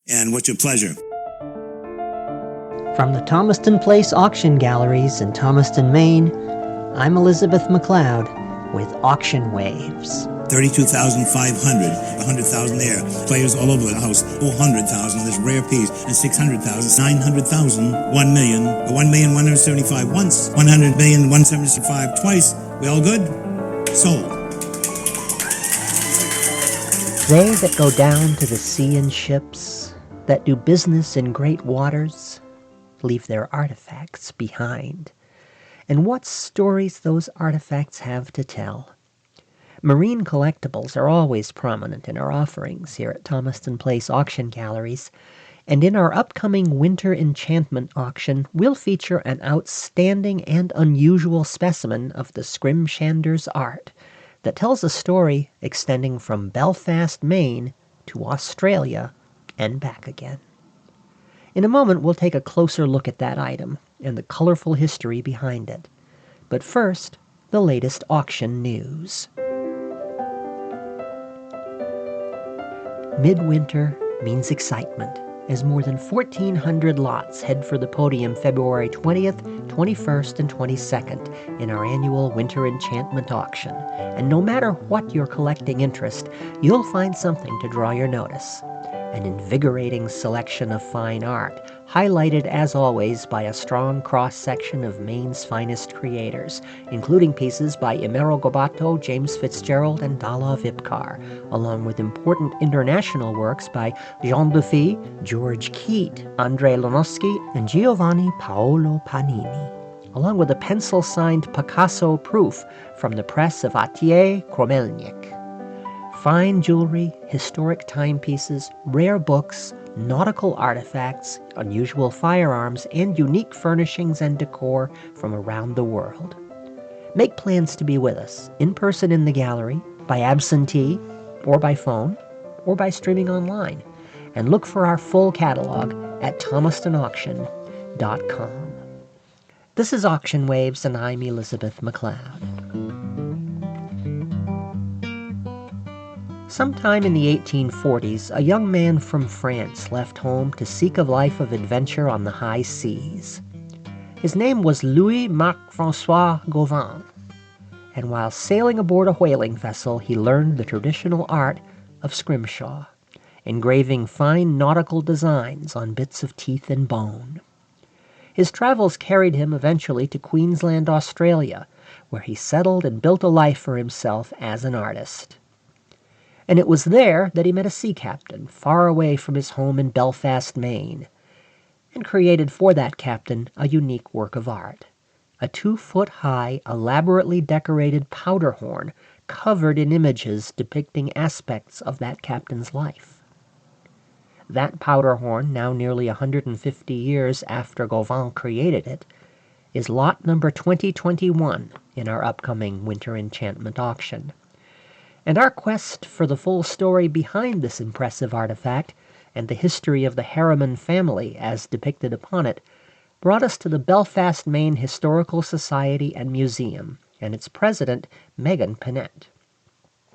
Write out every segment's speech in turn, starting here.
And what's your pleasure? From the Thomaston Place Auction Galleries in Thomaston, Maine, I'm Elizabeth MacLeod with Auction Waves. 32,500, 100,000 there. Players all over the house. 400,000 of this rare piece, and 600,000, 900,000, 1 million, 1,175 once, 100,175 twice. We all good? Sold. They that go down to the sea in ships, that do business in great waters, leave their artifacts behind. And what stories those artifacts have to tell. Marine collectibles are always prominent in our offerings here at Thomaston Place Auction Galleries, and in our upcoming Winter Enchantment auction, we'll feature an outstanding and unusual specimen of the scrimshander's art that tells a story extending from Belfast, Maine to Australia and back again. In a moment, we'll take a closer look at that item and the colorful history behind it. But first, the latest auction news. Midwinter means excitement, as more than 1,400 lots head for the podium February 20th, 21st, and 22nd in our annual Winter Enchantment auction. And no matter what your collecting interest, you'll find something to draw your notice. An invigorating selection of fine art, highlighted as always by a strong cross-section of Maine's finest creators, including pieces by Emeril Gobato, James Fitzgerald, and Dala Vipkar, along with important international works by Jean Dufy, George Keat, Andrei Lonosky, and Giovanni Paolo Panini, along with a pencil-signed Picasso proof from the press of Atier Kromelnik. Fine jewelry, historic timepieces, rare books, nautical artifacts, unusual firearms, and unique furnishings and decor from around the world. Make plans to be with us, in person in the gallery, by absentee, or by phone, or by streaming online. And look for our full catalog at thomastonauction.com. This is Auction Waves, and I'm Elizabeth MacLeod. Sometime in the 1840s, a young man from France left home to seek a life of adventure on the high seas. His name was Louis-Marc-François Gauvin, and while sailing aboard a whaling vessel, he learned the traditional art of scrimshaw, engraving fine nautical designs on bits of teeth and bone. His travels carried him eventually to Queensland, Australia, where he settled and built a life for himself as an artist. And it was there that he met a sea captain far away from his home in Belfast, Maine, and created for that captain a unique work of art, a 2-foot-high, elaborately decorated powder horn covered in images depicting aspects of that captain's life. That powder horn, now nearly 150 years after Gauvin created it, is lot number 2021 in our upcoming Winter Enchantment auction. And our quest for the full story behind this impressive artifact and the history of the Harriman family as depicted upon it brought us to the Belfast, Maine Historical Society and Museum and its president, Megan Pinette.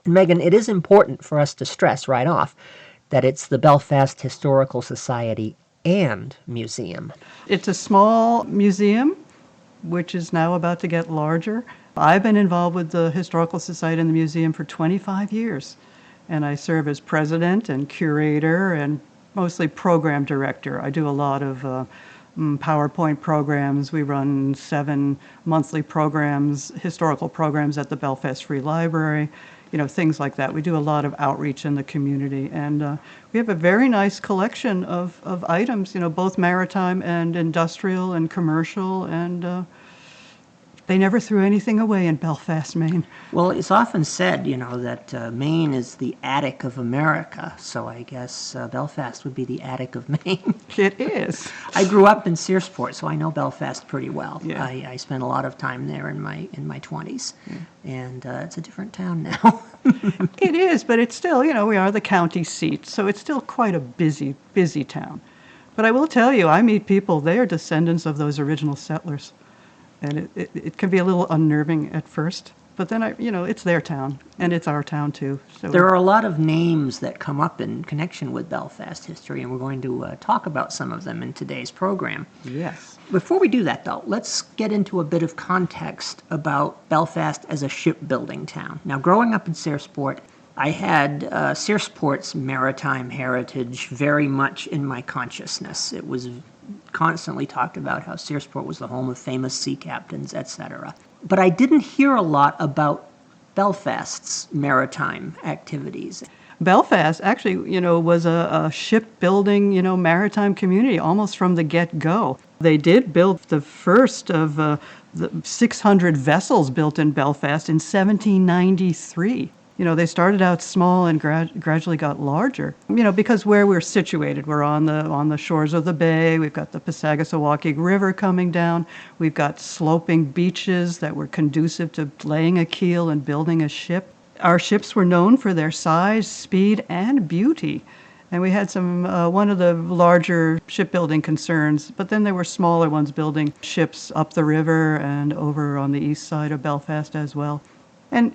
Megan, it is important for us to stress right off that it's the Belfast Historical Society and Museum. It's a small museum, which is now about to get larger. I've been involved with the Historical Society and the Museum for 25 years, and I serve as president and curator and mostly program director. I do a lot of PowerPoint programs. We run 7 monthly programs, historical programs at the Belfast Free Library, things like that. We do a lot of outreach in the community, and we have a very nice collection of items, both maritime and industrial and commercial, and they never threw anything away in Belfast, Maine. Well, it's often said, that Maine is the attic of America, so I guess Belfast would be the attic of Maine. It is. I grew up in Searsport, so I know Belfast pretty well. Yeah. I spent a lot of time there in my 20s, and it's a different town now. It is, but it's still, we are the county seat, so it's still quite a busy town. But I will tell you, I meet people, they are descendants of those original settlers. And it can be a little unnerving at first, But then, it's their town, and it's our town, too. So There are a lot of names that come up in connection with Belfast history, and we're going to talk about some of them in today's program. Yes. Before we do that, though, let's get into a bit of context about Belfast as a shipbuilding town. Now, growing up in Searsport, I had Searsport's maritime heritage very much in my consciousness. It was constantly talked about how Searsport was the home of famous sea captains, etc. But I didn't hear a lot about Belfast's maritime activities. Belfast actually, was a shipbuilding, maritime community almost from the get-go. They did build the first of the 600 vessels built in Belfast in 1793. They started out small and gradually got larger. Because where we're situated, we're on the shores of the bay. We've got the Passagasawakeag River coming down. We've got sloping beaches that were conducive to laying a keel and building a ship. Our ships were known for their size, speed, and beauty. And we had one of the larger shipbuilding concerns, but then there were smaller ones building ships up the river and over on the east side of Belfast as well. And,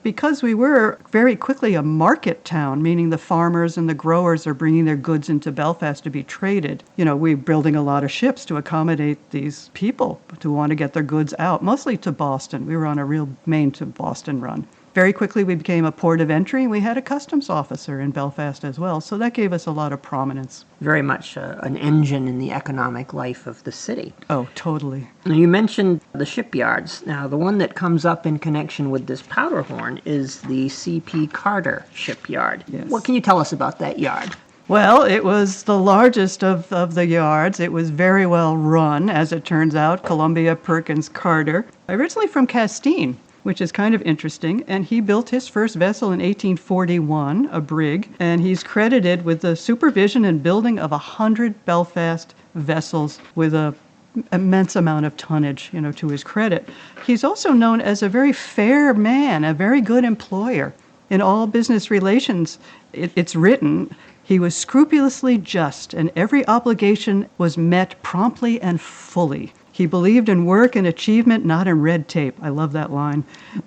because we were very quickly a market town, meaning the farmers and the growers are bringing their goods into Belfast to be traded, we're building a lot of ships to accommodate these people who want to get their goods out, mostly to Boston. We were on a real Maine to Boston run. Very quickly, we became a port of entry, and we had a customs officer in Belfast as well, so that gave us a lot of prominence. Very much an engine in the economic life of the city. Oh, totally. Now, you mentioned the shipyards. Now, the one that comes up in connection with this Powderhorn is the C.P. Carter shipyard. Yes. What can you tell us about that yard? Well, it was the largest of the yards. It was very well run, as it turns out. Columbia Perkins Carter, originally from Castine, which is kind of interesting. And he built his first vessel in 1841, a brig, and he's credited with the supervision and building of 100 Belfast vessels with an immense amount of tonnage, to his credit. He's also known as a very fair man, a very good employer. In all business relations, it's written, he was scrupulously just, and every obligation was met promptly and fully. He believed in work and achievement, not in red tape. I love that line.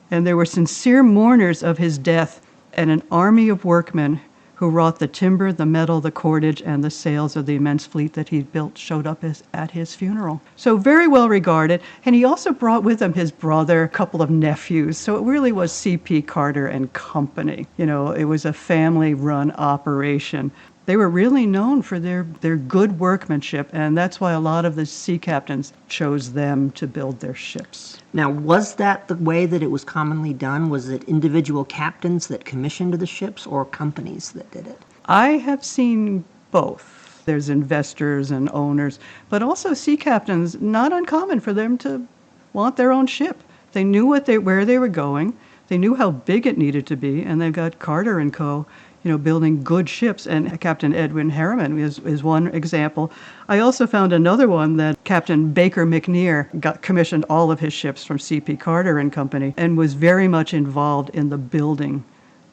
And there were sincere mourners of his death and an army of workmen who wrought the timber, the metal, the cordage, and the sails of the immense fleet that he built showed up at his funeral. So very well regarded. And he also brought with him his brother, a couple of nephews. So it really was C.P. Carter and Company. It was a family-run operation. They were really known for their good workmanship, and that's why a lot of the sea captains chose them to build their ships. Now, was that the way that it was commonly done? Was it individual captains that commissioned the ships or companies that did it? I have seen both. There's investors and owners, but also sea captains, not uncommon for them to want their own ship. They knew where they were going. They knew how big it needed to be, and they've got Carter and Co., building good ships, and Captain Edwin Harriman is one example. I also found another one that Captain Baker McNear commissioned all of his ships from C.P. Carter and Company and was very much involved in the building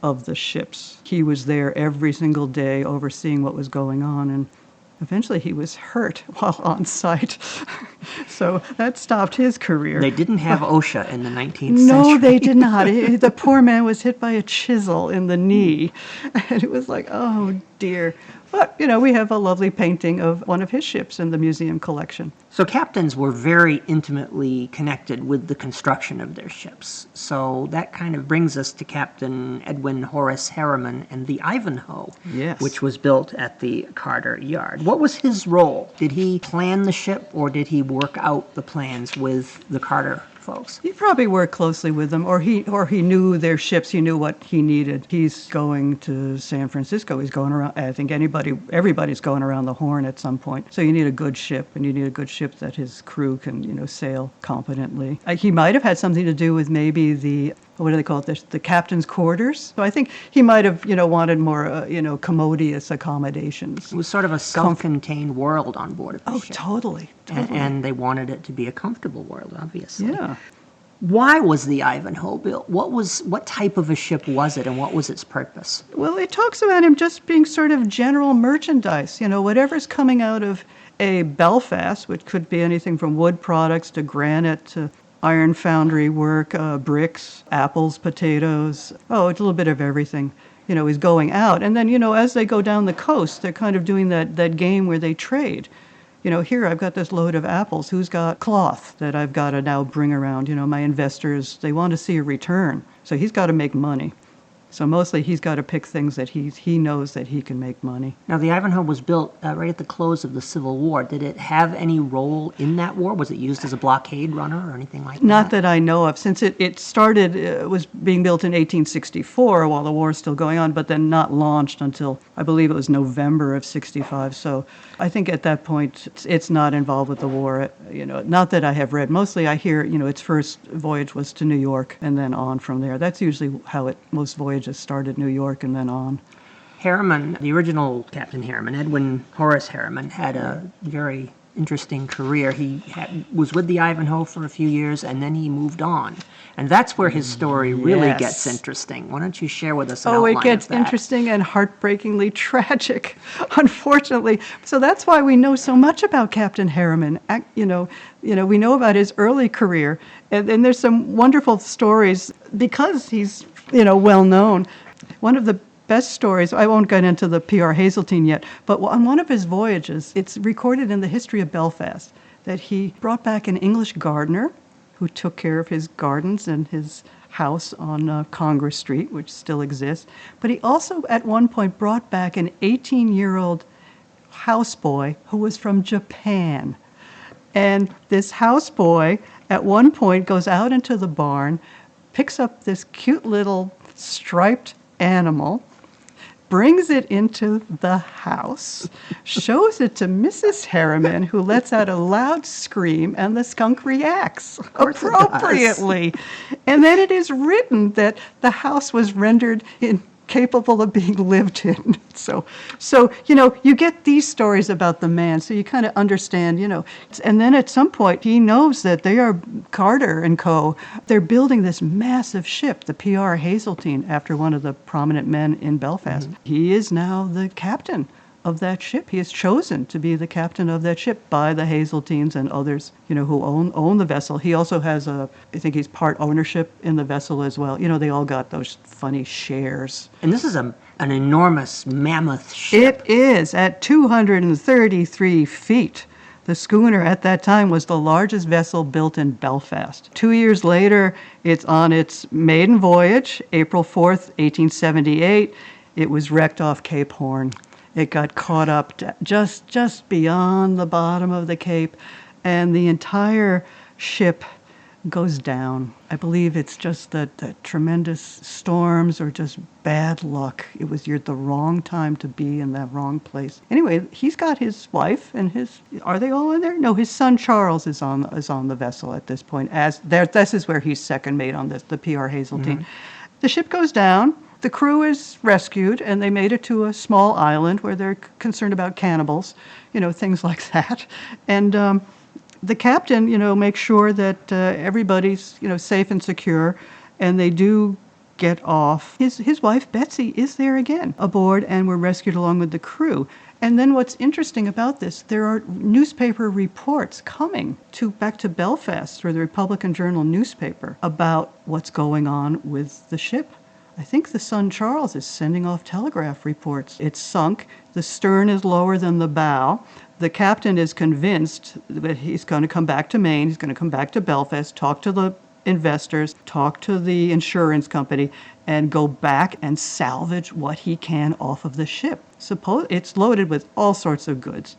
of the ships. He was there every single day overseeing what was going on, and eventually he was hurt while on site. So that stopped his career. They didn't have OSHA in the 19th century. No, they did not. The poor man was hit by a chisel in the knee. And it was like, oh, dear. But, we have a lovely painting of one of his ships in the museum collection. So captains were very intimately connected with the construction of their ships. So that kind of brings us to Captain Edwin Horace Harriman and the Ivanhoe, yes, which was built at the Carter Yard. What was his role? Did he plan the ship, or did he work out the plans with the Carter folks? He probably worked closely with them, or he knew their ships. He knew what he needed. He's going to San Francisco. He's going around. I think everybody's going around the Horn at some point. So you need a good ship, and you need a good ship that his crew can, sail competently. He might have had something to do with maybe what do they call it? The captain's quarters. So I think he might have, wanted more, commodious accommodations. It was sort of a self-contained world on board of the ship. Totally. And they wanted it to be a comfortable world, obviously. Yeah. Why was the Ivanhoe built? What type of a ship was it, and what was its purpose? Well, it talks about him just being sort of general merchandise. Whatever's coming out of a Belfast, which could be anything from wood products to granite to iron foundry work, bricks, apples, potatoes. Oh, it's a little bit of everything. He's going out. And then, as they go down the coast, they're kind of doing that game where they trade. Here I've got this load of apples. Who's got cloth that I've got to now bring around? My investors, they want to see a return. So he's got to make money. So mostly he's got to pick things that he knows that he can make money. Now, the Ivanhoe was built right at the close of the Civil War. Did it have any role in that war? Was it used as a blockade runner or anything like that? Not that I know of. Since it started, it was being built in 1864 while the war was still going on, but then not launched until, I believe it was November of 65. So I think at that point, it's not involved with the war. Not that I have read. Mostly I hear, its first voyage was to New York and then on from there. That's usually how most voyages started, New York and then on. Harriman, the original Captain Harriman, Edwin Horace Harriman, had a very interesting career. He was with the Ivanhoe for a few years, and then he moved on. And that's where his story really gets interesting. Why don't you share with us an outline of that? Oh, it gets interesting and heartbreakingly tragic, unfortunately. So that's why we know so much about Captain Harriman. We know about his early career, and there's some wonderful stories because he's well known. One of the best stories, I won't get into the P.R. Hazeltine yet, but on one of his voyages, it's recorded in the history of Belfast that he brought back an English gardener who took care of his gardens and his house on Congress Street, which still exists. But he also at one point brought back an 18-year-old houseboy who was from Japan. And this houseboy at one point goes out into the barn, picks up this cute little striped animal, brings it into the house, shows it to Mrs. Harriman, who lets out a loud scream, and the skunk reacts appropriately. And then it is written that the house was rendered incapable of being lived in. So you get these stories about the man, so you kind of understand, And then at some point, he knows that they are, Carter and co., they're building this massive ship, the P.R. Hazeltine, after one of the prominent men in Belfast. Mm-hmm. He is now the captain of that ship. He is chosen to be the captain of that ship by the Hazeltines and others, who own the vessel. He also has I think he's part ownership in the vessel as well. They all got those funny shares. And this is an enormous mammoth ship. It is, at 233 feet. The schooner at that time was the largest vessel built in Belfast. 2 years later, it's on its maiden voyage, April 4th, 1878. It was wrecked off Cape Horn. It got caught up just beyond the bottom of the Cape, and the entire ship goes down. I believe it's just that tremendous storms or just bad luck. It was the wrong time to be in that wrong place. Anyway, he's got his wife and are they all in there? No, his son Charles is on the vessel at this point. This is where he's second mate on the P.R. Hazeltine. Mm-hmm. The ship goes down. The crew is rescued, and they made it to a small island where they're concerned about cannibals, things like that. And the captain, makes sure that everybody's, safe and secure, and they do get off. His wife, Betsy, is there again aboard and were rescued along with the crew. And then what's interesting about this, there are newspaper reports coming back to Belfast through the Republican Journal newspaper about what's going on with the ship. I think the son Charles is sending off telegraph reports. It's sunk. The stern is lower than the bow. The captain is convinced that he's going to come back to Maine. He's going to come back to Belfast, talk to the investors, talk to the insurance company, and go back and salvage what he can off of the ship. Suppose it's loaded with all sorts of goods.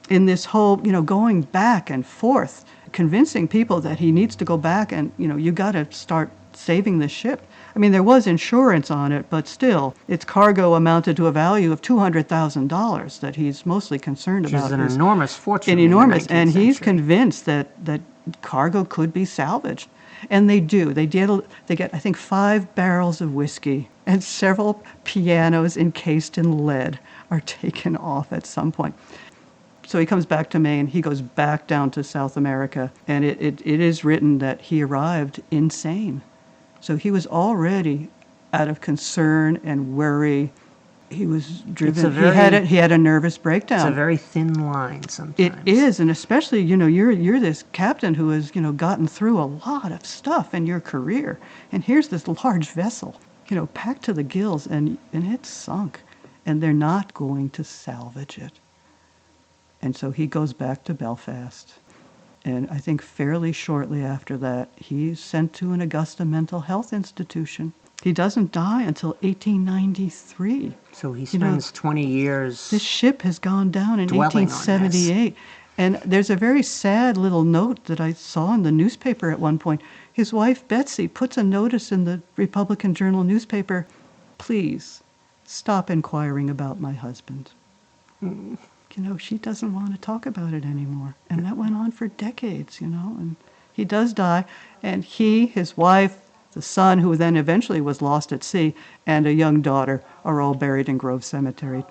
In this whole, going back and forth, convincing people that he needs to go back and, you got to start saving the ship. I mean, there was insurance on it, but still, its cargo amounted to a value of $200,000 that he's mostly concerned about. Which is an enormous fortune. And he's convinced that cargo could be salvaged. And they do. They get, I think, 5 barrels of whiskey, and several pianos encased in lead are taken off at some point. So he comes back to Maine. He goes back down to South America, and it is written that he arrived insane. So he was already out of concern and worry he was driven. It's a very- he had a nervous breakdown. It's a very thin line sometimes. It is, and especially, you're this captain who has, gotten through a lot of stuff in your career, and here's this large vessel, packed to the gills, and it's sunk, and they're not going to salvage it. And so he goes back to Belfast, and I think fairly shortly after that, he's sent to an Augusta mental health institution. He doesn't die until 1893. So he spends 20 years. This ship has gone down in dwelling on this. 1878. And there's a very sad little note that I saw in the newspaper at one point. His wife, Betsy, puts a notice in the Republican Journal newspaper, "Please stop inquiring about my husband." She doesn't want to talk about it anymore. And that went on for decades, and he does die. And he, his wife, the son, who then eventually was lost at sea, and a young daughter are all buried in Grove Cemetery.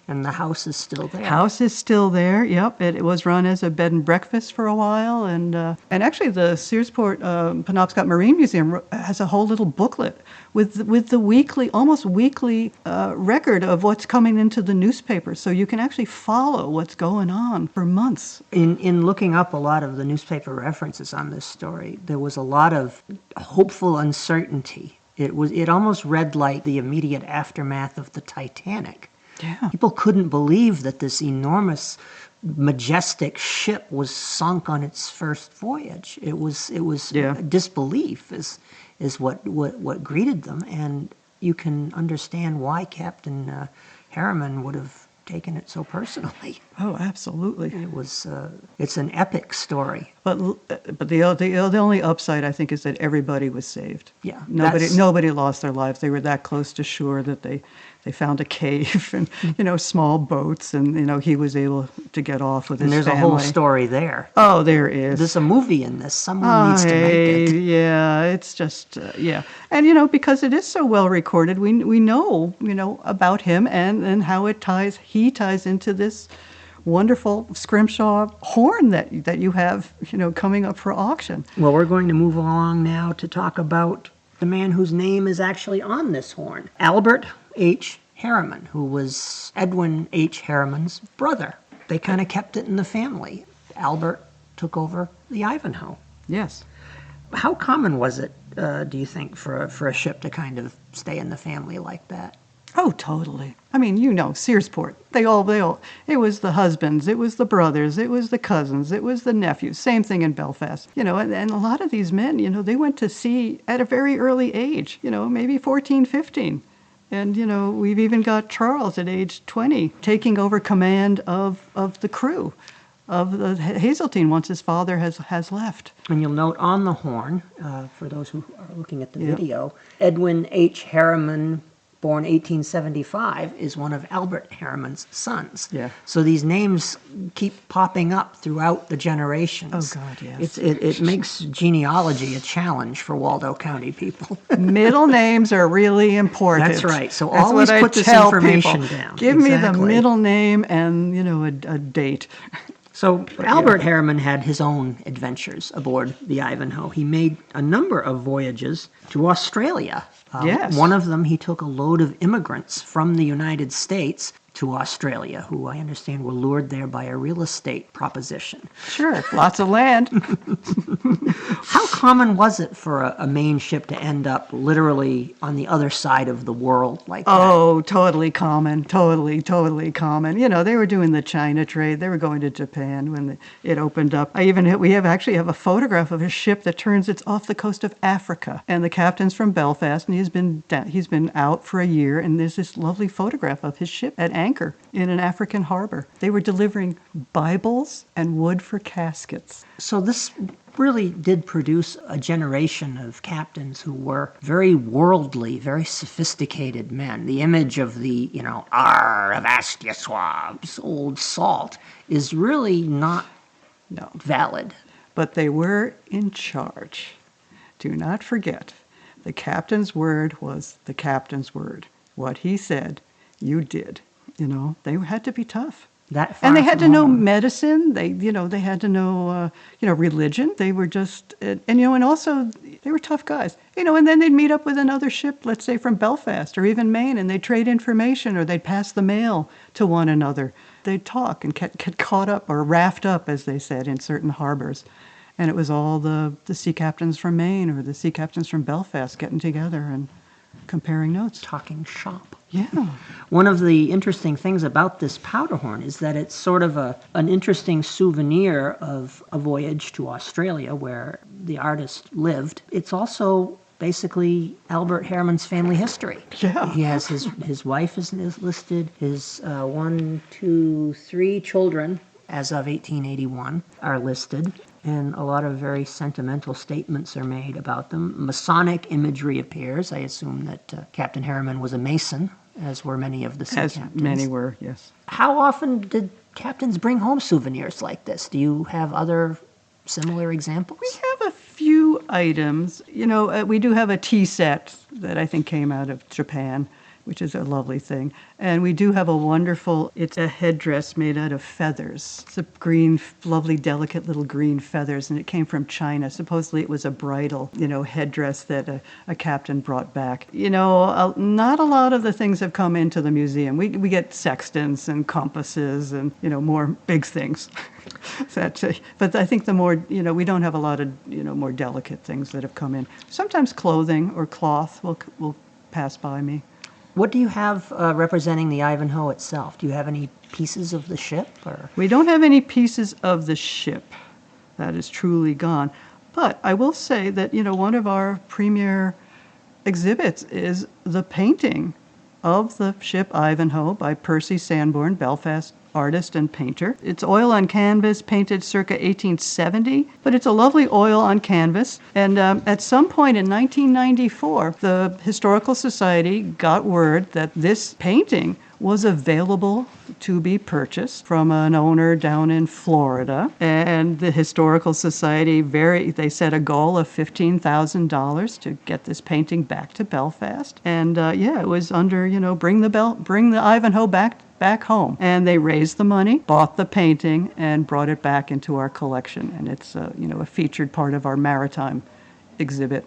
And the house is still there. House is still there. Yep, it was run as a bed and breakfast for a while, and actually the Searsport Penobscot Marine Museum has a whole little booklet with the almost weekly record of what's coming into the newspaper, so you can actually follow what's going on for months. In looking up a lot of the newspaper references on this story, there was a lot of hopeful uncertainty. It almost read like the immediate aftermath of the Titanic. Yeah. People couldn't believe that this enormous, majestic ship was sunk on its first voyage. It was disbelief is what greeted them, and you can understand why Captain Harriman would have taken it so personally. Oh, absolutely. It's an epic story. But the only upside, I think, is that everybody was saved. Yeah, Nobody lost their lives. They were that close to shore that they found a cave and small boats, and he was able to get off with his family. And there's a whole story there. Oh, there is. There's a movie in this. Someone needs to make it. Yeah, it's just yeah, and because it is so well recorded, we know about him and how he ties into this wonderful scrimshaw horn that you have coming up for auction. Well, we're going to move along now to talk about the man whose name is actually on this horn, Albert H. Harriman, who was Edwin H. Harriman's brother. They kind of kept it in the family. Albert took over the Ivanhoe. Yes. How common was it, do you think, for a ship to kind of stay in the family like that? Oh, totally. I mean, Searsport. They all. It was the husbands, it was the brothers, it was the cousins, it was the nephews. Same thing in Belfast. And a lot of these men, they went to sea at a very early age. Maybe 14, 15. And we've even got Charles at age 20 taking over command of the crew of the Hazeltine once his father has left. And you'll note on the horn, for those who are looking at the video, Edwin H. Harriman, born 1875, is one of Albert Harriman's sons. Yeah. So these names keep popping up throughout the generations. Oh, God, yes. It makes genealogy a challenge for Waldo County people. Middle names are really important. That's right. So That's always what put I this tell information people. down. Give me the Exactly. middle name and, a date. So Albert Harriman had his own adventures aboard the Ivanhoe. He made a number of voyages to Australia. Yes. One of them, he took a load of immigrants from the United States to Australia, who I understand were lured there by a real estate proposition. Sure, lots of land. How common was it for a Maine ship to end up literally on the other side of the world like that? Oh, totally common. Totally common. They were doing the China trade. They were going to Japan when it opened up. We actually have a photograph of a ship that turns it's off the coast of Africa. And the captain's from Belfast, and he's been out for a year, and there's this lovely photograph of his ship at anchor in an African harbor. They were delivering Bibles and wood for caskets. So this really did produce a generation of captains who were very worldly, very sophisticated men. The image of the, "Arr, avast ye swabs," old salt, is really not valid. But they were in charge. Do not forget, the captain's word was the captain's word. What he said, you did. They had to be tough. That far And they had to from know home. medicine. They had to know, religion. They were just, and also they were tough guys. And then they'd meet up with another ship, let's say from Belfast or even Maine, and they'd trade information or they'd pass the mail to one another. They'd talk and get caught up or raft up, as they said, in certain harbors. And it was all the sea captains from Maine or the sea captains from Belfast getting together and comparing notes. Talking shop. Yeah. One of the interesting things about this powder horn is that it's sort of an interesting souvenir of a voyage to Australia where the artist lived. It's also basically Albert Harriman's family history. Yeah. He has his wife is listed, his 3 children as of 1881 are listed, and a lot of very sentimental statements are made about them. Masonic imagery appears. I assume that Captain Harriman was a Mason, as were many of the sea As captains. many were, yes. How often did captains bring home souvenirs like this? Do you have other similar examples? We have a few items. We do have a tea set that I think came out of Japan, which is a lovely thing. And we do have it's a headdress made out of feathers. It's a green, lovely, delicate little green feathers, and it came from China. Supposedly it was a bridal, headdress that a captain brought back. Not a lot of the things have come into the museum. We get sextants and compasses and, more big things. But I think the more, we don't have a lot of, more delicate things that have come in. Sometimes clothing or cloth will pass by me. What do you have representing the Ivanhoe itself? Do you have any pieces of the ship? Or? We don't have any pieces of the ship. That is truly gone. But I will say that, one of our premier exhibits is the painting of the ship Ivanhoe by Percy Sanborn, Belfast artist and painter. It's oil on canvas, painted circa 1870, but it's a lovely oil on canvas. And at some point in 1994, the Historical Society got word that this painting was available to be purchased from an owner down in Florida. And the Historical Society, they set a goal of $15,000 to get this painting back to Belfast. And it was under, bring the Ivanhoe back home. And they raised the money, bought the painting, and brought it back into our collection. And it's, a featured part of our Maritime exhibit.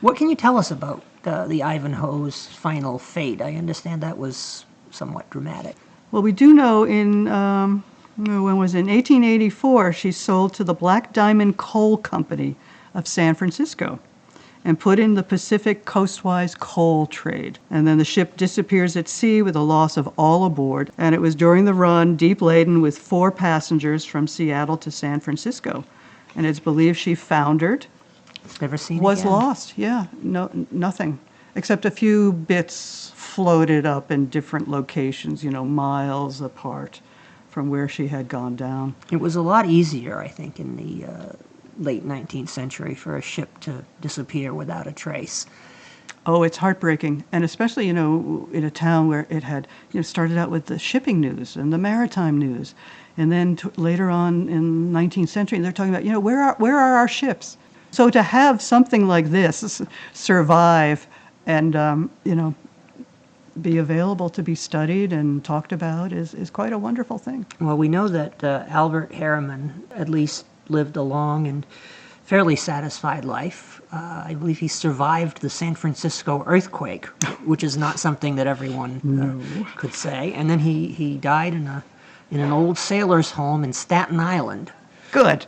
What can you tell us about the Ivanhoe's final fate? I understand that was somewhat dramatic. Well, we do know in 1884, she sold to the Black Diamond Coal Company of San Francisco and put in the Pacific coastwise coal trade. And then the ship disappears at sea with a loss of all aboard. And it was during the run, deep laden with 4 passengers from Seattle to San Francisco. And it's believed she foundered. Never seen Was again. lost, yeah. No, nothing. Except a few bits floated up in different locations, miles apart from where she had gone down. It was a lot easier, I think, in the late 19th century for a ship to disappear without a trace. Oh, it's heartbreaking. And especially, in a town where it had, started out with the shipping news and the maritime news. And then later on in the 19th century, they're talking about, where are our ships? So to have something like this survive and, be available to be studied and talked about is quite a wonderful thing. Well, we know that Albert Harriman at least lived a long and fairly satisfied life. I believe he survived the San Francisco earthquake, which is not something that everyone could say. And then he died in an old sailor's home in Staten Island. Good.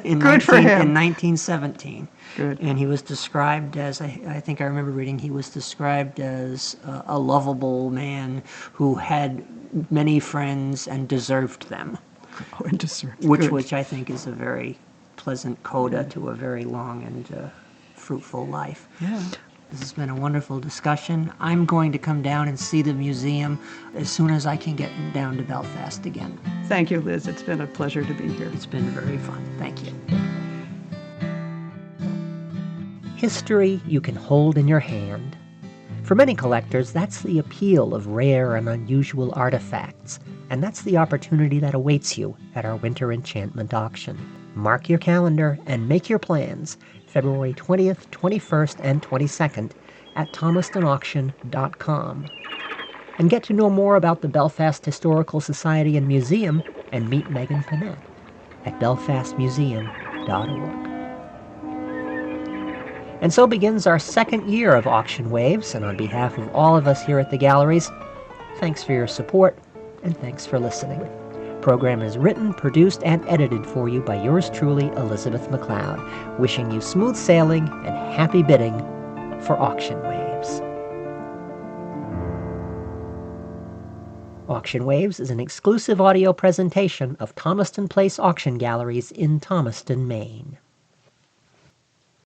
Good for him. In 1917. Good. And he was described as, I think I remember reading, he was described as a lovable man who had many friends and deserved them. Oh, and dessert. Which I think is a very pleasant coda to a very long and fruitful life. Yeah. This has been a wonderful discussion. I'm going to come down and see the museum as soon as I can get down to Belfast again. Thank you, Liz. It's been a pleasure to be here. It's been very fun. Thank you. History you can hold in your hand. For many collectors, that's the appeal of rare and unusual artifacts, and that's the opportunity that awaits you at our Winter Enchantment auction. Mark your calendar and make your plans February 20th, 21st, and 22nd at thomastonauction.com. and get to know more about the Belfast Historical Society and Museum and meet Megan Panett at belfastmuseum.org. And so begins our second year of Auction Waves, and on behalf of all of us here at the galleries, thanks for your support and thanks for listening. The program is written, produced, and edited for you by yours truly, Elizabeth McLeod, wishing you smooth sailing and happy bidding for Auction Waves. Auction Waves is an exclusive audio presentation of Thomaston Place Auction Galleries in Thomaston, Maine.